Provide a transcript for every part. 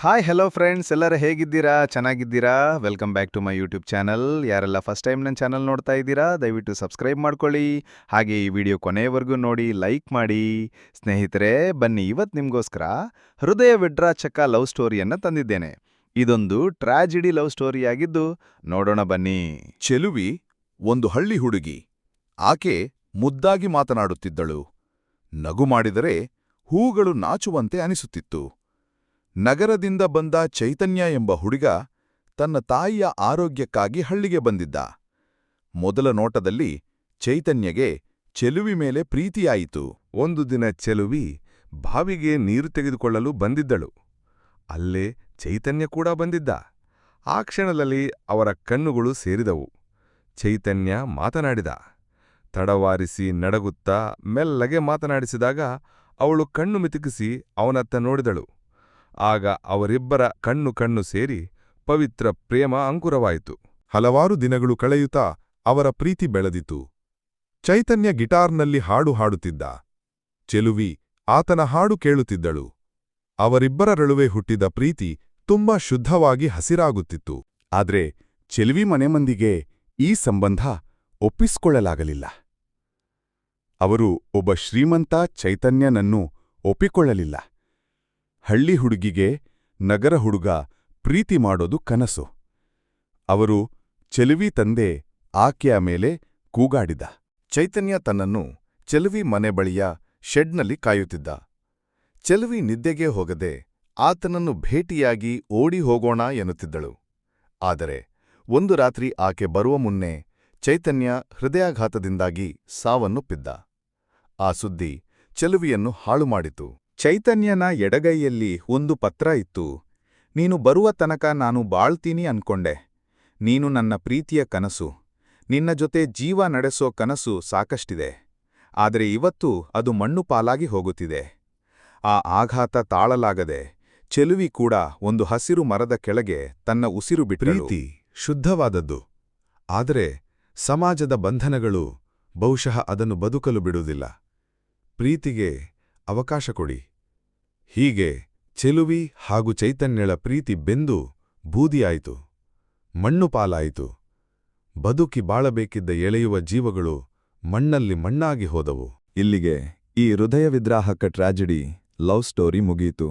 Hi hello friends ಎಲ್ಲರೂ ಹೇಗಿದ್ದೀರಾ ಚೆನ್ನಾಗಿದ್ದೀರಾ welcome back to my YouTube channel ಯಾರೆಲ್ಲ ಫಸ್ಟ್ ಟೈಮ್ ನನ್ನ ಚಾನಲ್ ನೋಡ್ತಾ ಇದ್ದೀರಾ ದಯವಿಟ್ಟು ಸಬ್ಸ್ಕ್ರೈಬ್ ಮಾಡ್ಕೊಳ್ಳಿ ಹಾಗೆ ಈ ವಿಡಿಯೋ ಕೊನೆಯವರೆಗೂ ನೋಡಿ ಲೈಕ್ ಮಾಡಿ ಸ್ನೇಹಿತರೆ ಬನ್ನಿ ಇವತ್ತು ನಿಮಗೋಸ್ಕರ ಹೃದಯ ವಿಡ್ರಾಚಕ ಲವ್ ಸ್ಟೋರಿಯನ್ನು ತಂದಿದ್ದೇನೆ ಇದೊಂದು ಟ್ರಾಜಿಡಿ ಲವ್ ಸ್ಟೋರಿಯಾಗಿದ್ದು ನೋಡೋಣ ಬನ್ನಿ. ಚೆಲುವಿ ಒಂದು ಹಳ್ಳಿ ಹುಡುಗಿ. ಆಕೆ ಮುದ್ದಾಗಿ ಮಾತನಾಡುತ್ತಿದ್ದಳು. ನಗು ಮಾಡಿದರೆ ಹೂಗಳು ನಾಚುವಂತೆ ಅನಿಸುತ್ತಿತ್ತು. ನಗರದಿಂದ ಬಂದ ಚೈತನ್ಯ ಎಂಬ ಹುಡುಗ ತನ್ನ ತಾಯಿಯ ಆರೋಗ್ಯಕ್ಕಾಗಿ ಹಳ್ಳಿಗೆ ಬಂದಿದ್ದ. ಮೊದಲ ನೋಟದಲ್ಲಿ ಚೈತನ್ಯಗೆ ಚೆಲುವಿ ಮೇಲೆ ಪ್ರೀತಿಯಾಯಿತು. ಒಂದು ದಿನ ಚೆಲುವಿ ಬಾವಿಗೆ ನೀರು ತೆಗೆದುಕೊಳ್ಳಲು ಬಂದಿದ್ದಳು. ಅಲ್ಲೇ ಚೈತನ್ಯ ಕೂಡ ಬಂದಿದ್ದ. ಆ ಕ್ಷಣದಲ್ಲಿ ಅವರ ಕಣ್ಣುಗಳು ಸೇರಿದವು. ಚೈತನ್ಯ ಮಾತನಾಡಿದ. ತಡವಾರಿಸಿ ನಡಗುತ್ತಾ ಮೆಲ್ಲಗೆ ಮಾತನಾಡಿಸಿದಾಗ ಅವಳು ಕಣ್ಣು ಮಿಟುಕಿಸಿ ಅವನತ್ತ ನೋಡಿದಳು. ಆಗ ಅವರಿಬ್ಬರ ಕಣ್ಣು ಸೇರಿ ಪವಿತ್ರ ಪ್ರೇಮ ಅಂಕುರವಾಯಿತು. ಹಲವಾರು ದಿನಗಳು ಕಳೆಯುತ್ತಾ ಅವರ ಪ್ರೀತಿ ಬೆಳೆದಿತು. ಚೈತನ್ಯ ಗಿಟಾರ್ನಲ್ಲಿ ಹಾಡು ಹಾಡುತ್ತಿದ್ದ. ಚೆಲುವಿ ಆತನ ಹಾಡು ಕೇಳುತ್ತಿದ್ದಳು. ಅವರಿಬ್ಬರ ನಡುವೆ ಹುಟ್ಟಿದ ಪ್ರೀತಿ ತುಂಬಾ ಶುದ್ಧವಾಗಿ ಹಸಿರಾಗುತ್ತಿತ್ತು. ಆದ್ರೆ ಚೆಲುವಿ ಮನೆಮಂದಿಗೆ ಈ ಸಂಬಂಧ ಒಪ್ಪಿಸಿಕೊಳ್ಳಲಾಗಲಿಲ್ಲ. ಅವರು ಒಬ್ಬ ಶ್ರೀಮಂತ ಚೈತನ್ಯನನ್ನು ಒಪ್ಪಿಕೊಳ್ಳಲಿಲ್ಲ. ಹಳ್ಳಿ ಹುಡುಗಿಗೆ ನಗರ ಹುಡುಗ ಪ್ರೀತಿ ಮಾಡೋದು ಕನಸು. ಅವರು ಚೆಲುವಿ ತಂದೆ ಆಕೆಯ ಮೇಲೆ ಕೂಗಾಡಿದ. ಚೈತನ್ಯ ತನ್ನನ್ನು ಚೆಲುವಿ ಮನೆ ಬಳಿಯ ಶೆಡ್ನಲ್ಲಿ ಕಾಯುತ್ತಿದ್ದ. ಚೆಲುವಿ ನಿದ್ದೆಗೆ ಹೋಗದೆ ಆತನನ್ನು ಭೇಟಿಯಾಗಿ ಓಡಿ ಹೋಗೋಣ ಎನ್ನುತ್ತಿದ್ದಳು. ಆದರೆ ಒಂದು ರಾತ್ರಿ ಆಕೆ ಬರುವ ಮುನ್ನೆ ಚೈತನ್ಯ ಹೃದಯಾಘಾತದಿಂದಾಗಿ ಸಾವನ್ನಪ್ಪಿದ್ದ. ಆ ಸುದ್ದಿ ಚೆಲುವಿಯನ್ನು ಹಾಳು ಮಾಡಿತು. ಚೈತನ್ಯನ ಎಡಗೈಯಲ್ಲಿ ಒಂದು ಪತ್ರ ಇತ್ತು. ನೀನು ಬರುವ ತನಕ ನಾನು ಬಾಳ್ತೀನಿ ಅನ್ಕೊಂಡೆ. ನೀನು ನನ್ನ ಪ್ರೀತಿಯ ಕನಸು. ನಿನ್ನ ಜೊತೆ ಜೀವ ನಡೆಸೋ ಕನಸು ಸಾಕಷ್ಟಿದೆ. ಆದರೆ ಇವತ್ತು ಅದು ಮಣ್ಣು ಪಾಲಾಗಿ ಹೋಗುತ್ತಿದೆ. ಆ ಆಘಾತ ತಾಳಲಾಗದೆ ಚೆಲುವಿ ಕೂಡ ಒಂದು ಹಸಿರು ಮರದ ಕೆಳಗೆ ತನ್ನ ಉಸಿರು ಬಿಟ್ಟಳು. ಪ್ರೀತಿ ಶುದ್ಧವಾದದ್ದು. ಆದರೆ ಸಮಾಜದ ಬಂಧನಗಳು ಬಹುಶಃ ಅದನ್ನು ಬದುಕಲು ಬಿಡುವುದಿಲ್ಲ. ಪ್ರೀತಿಗೆ ಅವಕಾಶ ಕೊಡಿ. ಹೀಗೆ ಚೆಲುವಿ ಹಾಗೂ ಚೈತನ್ಯಳ ಪ್ರೀತಿ ಬೆಂದು ಬೂದಿಯಾಯಿತು. ಮಣ್ಣು ಪಾಲಾಯಿತು. ಬದುಕಿ ಬಾಳಬೇಕಿದ್ದ ಎಳೆಯುವ ಜೀವಗಳು ಮಣ್ಣಲ್ಲಿ ಮಣ್ಣಾಗಿ ಹೋದವು. ಇಲ್ಲಿಗೆ ಈ ಹೃದಯ ವಿದ್ರಾಹಕ ಟ್ರಾಜಿಡಿ ಲವ್ ಸ್ಟೋರಿ ಮುಗಿಯಿತು.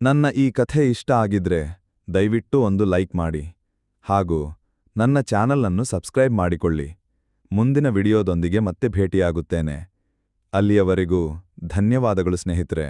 ನನ್ನ ಈ ಕಥೆ ಇಷ್ಟ ಆಗಿದ್ರೆ ದಯವಿಟ್ಟು ಒಂದು ಲೈಕ್ ಮಾಡಿ ಹಾಗೂ ನನ್ನ ಚಾನಲ್ ಅನ್ನು ಸಬ್ಸ್ಕ್ರೈಬ್ ಮಾಡಿಕೊಳ್ಳಿ. ಮುಂದಿನ ವಿಡಿಯೋದೊಂದಿಗೆ ಮತ್ತೆ ಭೇಟಿಯಾಗುತ್ತೇನೆ. ಅಲ್ಲಿಯವರೆಗೂ ಧನ್ಯವಾದಗಳು ಸ್ನೇಹಿತರೆ.